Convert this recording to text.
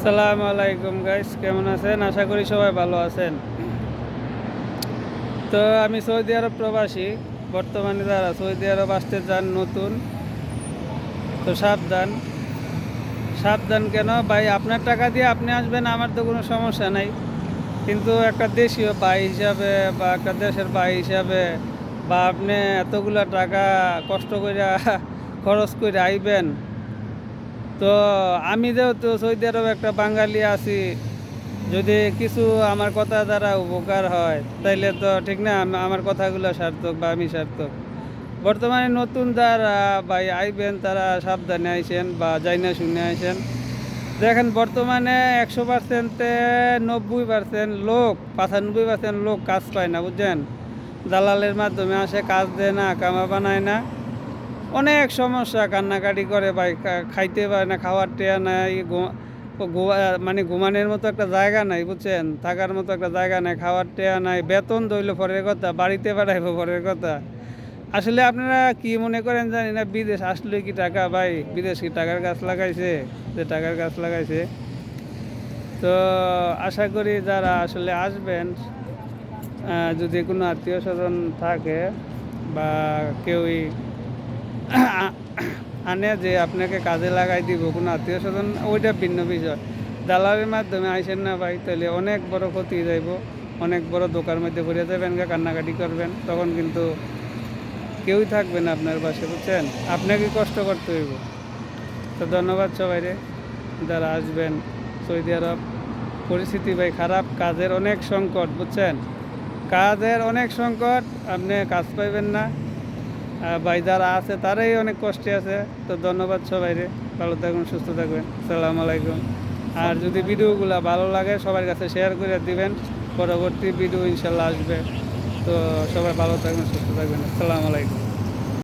আসসালামু আলাইকুম গাইস, কেমন আছেন? আশা করি সবাই ভালো আছেন। তো আমি সৌদি আরব প্রবাসী। বর্তমানে যারা সৌদি আরব আসতে চান নতুন, তো সাবধান। সাবধান কেন ভাই? আপনার টাকা দিয়ে আপনি আসবেন, আমার তো কোনো সমস্যা নাই। কিন্তু একটা দেশীয় ভাই হিসাবে বা একটা দেশের ভাই হিসাবে, বা আপনি এতগুলা টাকা কষ্ট করে খরচ করে আইবেন, তো আমি যেহেতু সৌদি আরবে একটা বাঙালি আছি, যদি কিছু আমার কথা দ্বারা উপকার হয় তাইলে তো ঠিক না, আমার কথাগুলো সার্থক বা আমি সার্থক। বর্তমানে নতুন যারা ভাই আইবেন তারা সাবধানে আইসেন বা যাই না শুনে আইসেন। দেখেন বর্তমানে 100%-এ 90% লোক, 95% লোক কাজ পায় না, বুঝছেন? দালালের মাধ্যমে আসে, কাজ দেয় না, কামা বানায় না, অনেক সমস্যা, কান্নাকাটি করে ভাই, খাইতে পারে না, খাওয়ার টেয়া নাই, মানে ঘুমানোর মতো একটা জায়গা নাই, বুঝছেন? থাকার মতো একটা জায়গা নাই, খাওয়ার টেয়া নাই, বেতন দইল পরের কথা, বাড়িতে পাঠাইব পরের কথা। আসলে আপনারা কি মনে করেন জানি না, বিদেশ আসলে কি টাকা ভাই? বিদেশ কি টাকার গাছ লাগাইছে? যে টাকার গাছ লাগাইছে। তো আশা করি যারা আসলে আসবেন, যদি কোনো আত্মীয় স্বজন থাকে বা কেউই আনে যে আপনাকে কাজে লাগাই দিব, কোনো আত্মীয় স্বজন, ওইটা ভিন্ন বিষয়। দালালের মাধ্যমে আইসেন না ভাই, তাহলে অনেক বড় ক্ষতি যাইব, অনেক বড় দোকার মধ্যে ঘুরে যাবেন, কান্নাকাটি করবেন, তখন কিন্তু কেউই থাকবে না আপনার পাশে, বুঝছেন? আপনাকে কষ্ট করতে হইব। তো ধন্যবাদ সবাইরে যারা আসবেন সৌদি আরব। পরিস্থিতি ভাই খারাপ, কাজের অনেক সংকট, বুঝছেন? কাজের অনেক সংকট, আপনি কাজ পাইবেন না। ভাই যারা আছে তারাই অনেক কষ্টে আছে। তো ধন্যবাদ সবাইরে, ভালো থাকবেন, সুস্থ থাকবেন। আসসালামু আলাইকুম। আর যদি ভিডিওগুলো ভালো লাগে সবার কাছে শেয়ার করে দিবেন, পরবর্তী ভিডিও ইনশাল্লাহ আসবে। তো সবাই ভালো থাকবেন, সুস্থ থাকবেন। আসসালামু আলাইকুম।